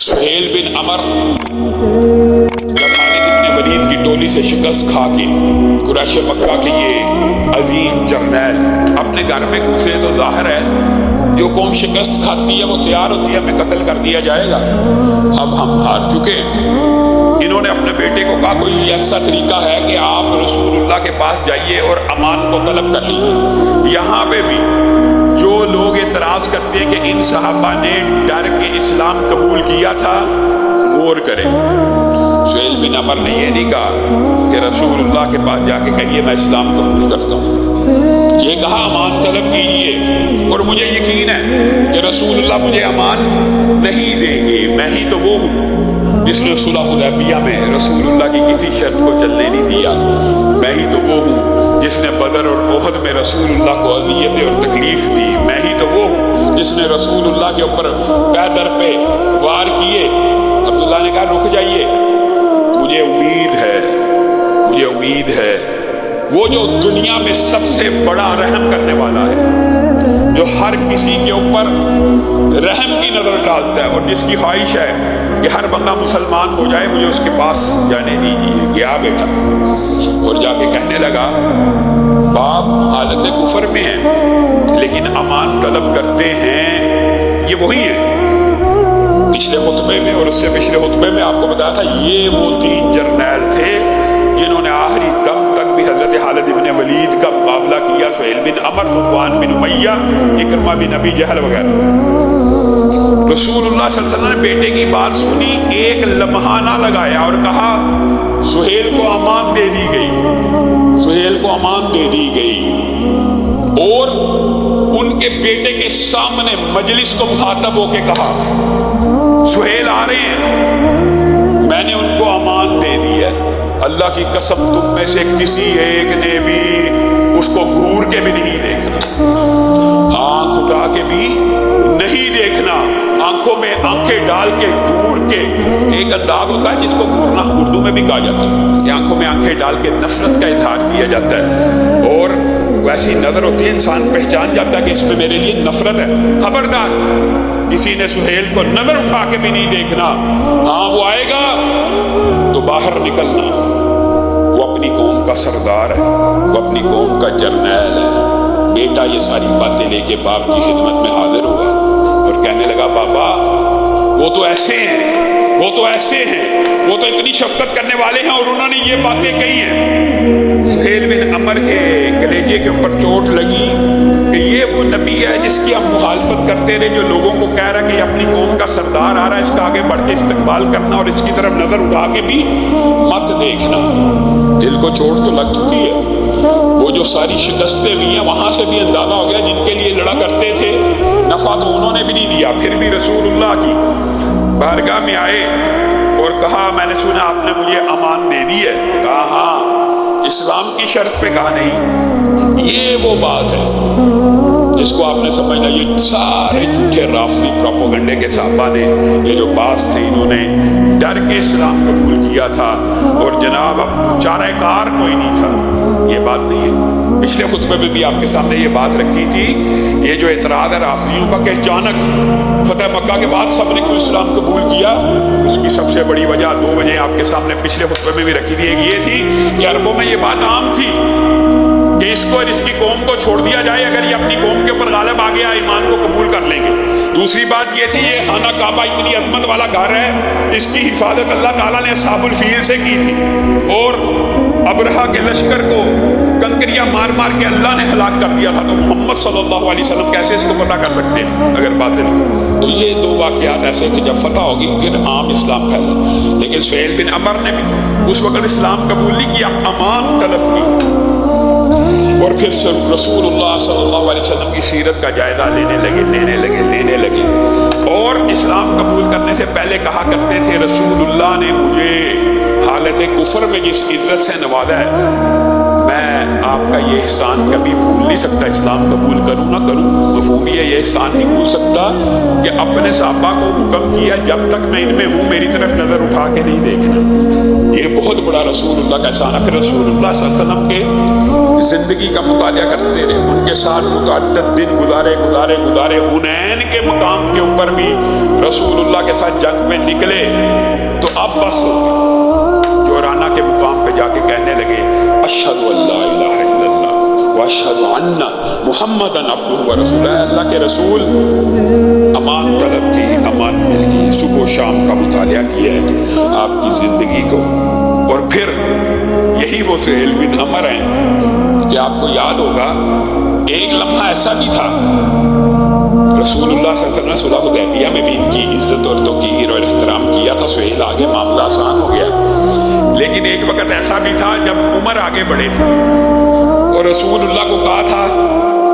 سہیل بن عمر جب خالد بن ولید کی ٹولی سے شکست کھا کے قریش مکہ کے یہ عظیم جرنیل اپنے گھر میں گھسے تو ظاہر ہے جو قوم شکست کھاتی ہے وہ تیار ہوتی ہے ہمیں قتل کر دیا جائے گا. اب ہم ہار چکے. انہوں نے اپنے بیٹے کو کہا کوئی ایسا طریقہ ہے کہ آپ رسول اللہ کے پاس جائیے اور امان کو طلب کر لیجیے. یہاں پہ بھی جو لوگ اعتراض کرتے ہیں کہ ان صحابہ نے ڈر کے اسلام قبول کیا تھا غور کریں. سہیل بن عمر نے یہ نہیں کہا کہ رسول اللہ کے پاس جا کے کہیے میں اسلام قبول کرتا ہوں. یہ کہا امان طلب کیجیے اور مجھے یقین ہے کہ رسول اللہ مجھے امان نہیں دیں گے. میں ہی تو وہ ہوں جس نے صلح حدیبیہ میں رسول اللہ کی کسی شرط کو چلنے نہیں دیا. میں ہی تو وہ ہوں جس نے بدر اور احد میں رسول اللہ کو اذیتیں اور تکلیف دی. میں ہی تو وہ ہوں جس نے رسول اللہ کے اوپر پے در پہ وار کیے. عبداللہ نے کہا رک جائیے, مجھے امید ہے وہ جو دنیا میں سب سے بڑا رحم کرنے والا ہے, جو ہر کسی کے اوپر رحم کی نظر ڈالتا ہے اور جس کی خواہش ہے کہ ہر بندہ مسلمان ہو جائے, مجھے اس کے پاس جانے دیجیے. گیا بیٹا اور جا کے کہنے لگا باپ حالت کفر میں ہیں لیکن امان طلب کرتے ہیں. یہ وہی ہے پچھلے خطبے میں اور اس سے پچھلے خطبے میں آپ کو بتایا تھا یہ وہ 3 جرنیل تھے جنہوں نے آخری دم تک بھی حضرت خالد بن ولید کا مقابلہ کیا. سہیل بن عمر, صفوان بن امیہ, اکرمہ بن ابی جہل وغیرہ. رسول اللہ صلی اللہ علیہ وسلم نے بیٹے کی بات سنی, ایک لمحہ نہ لگایا اور کہا سہیل کو امان دے دی گئی, سہیل کو امان دے دی گئی. اور ان کے بیٹے کے سامنے مجلس کو مخاطب ہو کے کہا سہیل آ رہے ہیں, میں نے ان کو امان دے دی ہے. اللہ کی قسم تم میں سے کسی ایک نے بھی اس کو گھور کے بھی نہیں دیکھنا, آنکھ اٹھا کے بھی نہیں دیکھنا, آنکھوں میں آنکھیں ڈال کے گھور کے. ایک انداز ہوتا ہے جس کو گھورنا اردو میں بھی کہا جاتا ہے کہ آنکھوں میں آنکھیں ڈال کے نفرت کا اظہار کیا جاتا ہے, اور ویسی نظر ہوتی ہے انسان پہچان جاتا ہے کہ اس میں میرے لیے نفرت ہے. خبردار کسی نے سہیل کو نظر اٹھا کے بھی نہیں دیکھنا. ہاں وہ آئے گا تو باہر نکلنا, وہ اپنی قوم کا سردار ہے, وہ اپنی قوم کا جرنیل ہے. بیٹا یہ ساری باتیں لے کے باپ کی خدمت میں حاضر ہوا اور کہنے لگا بابا وہ تو ایسے ہیں, وہ تو ایسے ہیں, وہ تو اتنی شفقت کرنے والے ہیں اور انہوں نے یہ باتیں کہی ہیں. سہیل بن عمر کے کلیجے کے اوپر چوٹ لگی کہ یہ وہ نبی ہے جس کی ہم مخالفت کرتے رہے, جو لوگوں کو کہہ رہا کہ یہ اپنی قوم کا سردار آ رہا ہے, اس کا آگے بڑھ کے استقبال کرنا اور اس کی طرف نظر اٹھا کے بھی مت دیکھنا. دل کو چوٹ تو لگ چکی ہے. وہ جو ساری شکستیں ہوئی ہیں وہاں سے بھی اندازہ ہو گیا جن کے لیے لڑا کرتے تھے نفع تو انہوں نے بھی نہیں دیا. پھر بھی رسول اللہ کی بارگاہ میں آئے اور کہا میں نے سنا آپ نے مجھے امان دے دی ہے. کہا ہاں, اسلام کی شرط پہ کہا نہیں. یہ وہ بات ہے جس کو آپ نے سمجھنا. یہ سارے جھوٹے رافضی پروپیگنڈے کے صحابہ نے یہ جو باز تھے انہوں نے ڈر کے اسلام قبول کیا تھا اور جناب اب چارہ کار کوئی نہیں تھا. یہ بات نہیں ہے. پچھلے خطبے میں بھی آپ کے سامنے یہ بات رکھی تھی. یہ جو اعتراض ہے رافضیوں کا کہ اچانک فتح مکہ کے بعد سب نے کوئی اسلام قبول کیا, اس کی سب سے بڑی وجہ 2 وجہ آپ کے سامنے پچھلے خطبے میں بھی رکھی تھی. ایک یہ تھی کہ عربوں میں یہ بات عام تھی کہ اس کو اور اس کی قوم کو چھوڑ دیا جائے, اگر یہ اپنی قوم کے اوپر غالب آ گیا ایمان کو قبول کر لیں گے. دوسری بات یہ تھی یہ خانہ کعبہ اتنی عظمت والا گھر ہے, اس کی حفاظت اللہ تعالیٰ نے اصحاب الفیل سے کی تھی, اور ابرہا کے لشکر کو کنکریاں مار مار کے اللہ نے ہلاک کر دیا تھا, تو محمد صلی اللہ علیہ وسلم کیسے اس کو فتح کر سکتے ہیں اگر باطل. تو یہ 2 واقعات ایسے تھے, جب فتح ہوگی پھر عام اسلام پھیلا. لیکن سہیل بن عمر نے بھی اس وقت اسلام قبول نہیں کیا, امان طلب کی. اور پھر رسول اللہ صلی اللہ علیہ وسلم کی سیرت کا جائزہ لینے لگے اور اسلام قبول کرنے سے پہلے کہا کرتے تھے رسول اللہ نے مجھے حالت کفر میں جس عزت سے نوازا ہے میں آپ کا یہ احسان کبھی بھول نہیں سکتا، اسلام قبول کروں نہ کروں، مفہوم یہ احسان نہیں بھول سکتا کہ اپنے صحابہ کو حکم کیا جب تک میں ان میں ہوں میری طرف نظر اٹھا کے نہیں دیکھنا۔ یہ بہت بڑا رسول اللہ کا احسان ہے۔ پھر رسول اللہ صلی اللہ علیہ وسلم کے زندگی کا مطالعہ کرتے رہے، ان کے ساتھ متعدد دن گزارے۔ حنین کے مقام کے اوپر بھی رسول اللہ کے ساتھ جنگ میں نکلے تو اب بس ہو گئی، جورانا کے مقام پہ جا کے کہنے لگے اشہد ان لا الہ الا اللہ واشہد ان محمدً عبدہ ورسولہ۔ اللہ کے رسول امان طلب کی، امان مل گئی۔ صبح و شام کا مطالعہ کیا ہے آپ کی زندگی کو، اور پھر یہی وہ سہیل بن عمر ہیں کہ آپ کو یاد ہوگا ایک لمحہ ایسا بھی تھا رسول اللہ صلی اللہ علیہ وسلم نے صلح حدیبیہ میں بھی ان کی عزت اور توقیر اور احترام کیا تھا، سہیل آگے معاملہ آسان ہو گیا، لیکن ایک وقت ایسا بھی تھا جب عمر آگے بڑھے تھے اور رسول اللہ کو کہا تھا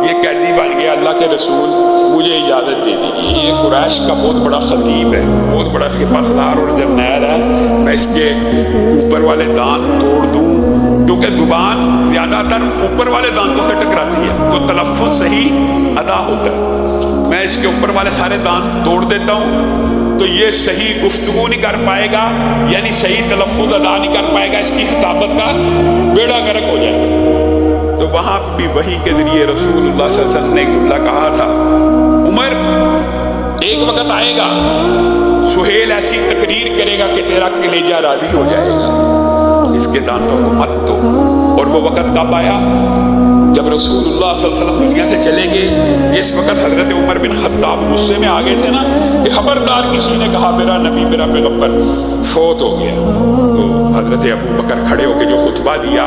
یہ قیدی بن گیا، اللہ کے رسول مجھے اجازت دے دیجیے، یہ قریش کا بہت بڑا خطیب ہے، بہت بڑا سپہ سالار اور جرنیل ہے، میں اس کے اوپر والے دانت توڑ دوں، کیونکہ زبان زیادہ تر اوپر والے دانتوں سے ٹکراتی ہے تو تلفظ صحیح ادا ہوتا ہے، میں اس کے اوپر والے سارے دانت توڑ دیتا ہوں تو یہ صحیح گفتگو نہیں کر پائے گا، یعنی صحیح تلفظ ادا نہیں کر پائے گا، اس کی خطابت کا بیڑا غرق ہو جائے گا۔ تو وہاں بھی وحی کے ذریعے رسول اللہ صلی اللہ علیہ وسلم نے جملہ کہا تھا عمر ایک وقت آئے گا سہیل ایسی تقریر کرے گا کہ تیرا کلیجہ راضی ہو جائے گا، اس کے دانتوں کو مت توڑ۔ اور وہ وقت کب آیا؟ جب رسول اللہ صلی اللہ علیہ وسلم دنیا سے چلے گئے، اس وقت حضرت عمر بن خطاب غصے میں آ گئے تھے نا کہ خبردار کسی نے کہا میرا نبی میرا پیغمبر فوت ہو گیا، تو حضرت ابو بکر کھڑے ہو کے جو خطبہ دیا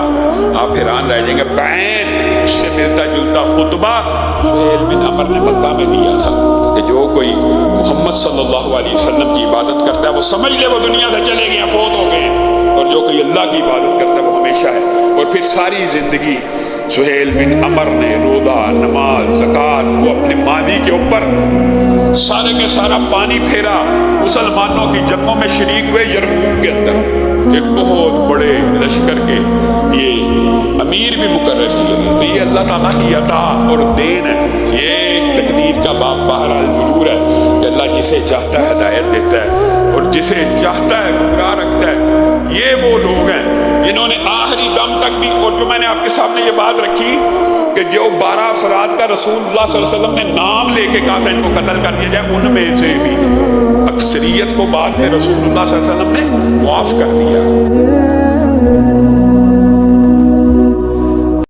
آپ حیران رہ جائیں گے، بعین اس سے ملتا جلتا خطبہ سہیل بن عمر نے مکہ میں دیا تھا کہ جو کوئی محمد صلی اللہ علیہ وسلم کی عبادت کرتا ہے وہ سمجھ لے وہ دنیا سے چلے گئے، فوت ہو گئے، اور جو کوئی اللہ کی عبادت کرتا ہے وہ ہمیشہ ہے۔ اور پھر ساری زندگی سہیل بن عمر نے روزہ، نماز، زکوٰۃ کو اپنے ماضی کے اوپر سارے کے سارا پانی پھیرا، مسلمانوں کی جنگوں میں شریک ہوئے، یرموک کے اندر ایک بہت بڑے لشکر کے یہ امیر بھی مقرر کیے گئے۔ تو یہ اللہ تعالیٰ کی عطا اور دین ہے، یہ ایک تقدیر کا باب بہرحال ضرور ہے کہ اللہ جسے چاہتا ہے ہدایت دیتا ہے اور جسے چاہتا ہے گمراہ رکھتا ہے۔ یہ وہ لوگ ہیں جنہوں نے آخری دم تک بھی، اور جو میں نے آپ کے سامنے یہ بات رکھی کہ جو 12 افراد کا رسول اللہ صلی اللہ علیہ وسلم نے نام لے کے کہا تھا ان کو قتل کر دیا جائے، ان میں سے بھی اکثریت کو بعد میں رسول اللہ صلی اللہ علیہ وسلم نے معاف کر دیا۔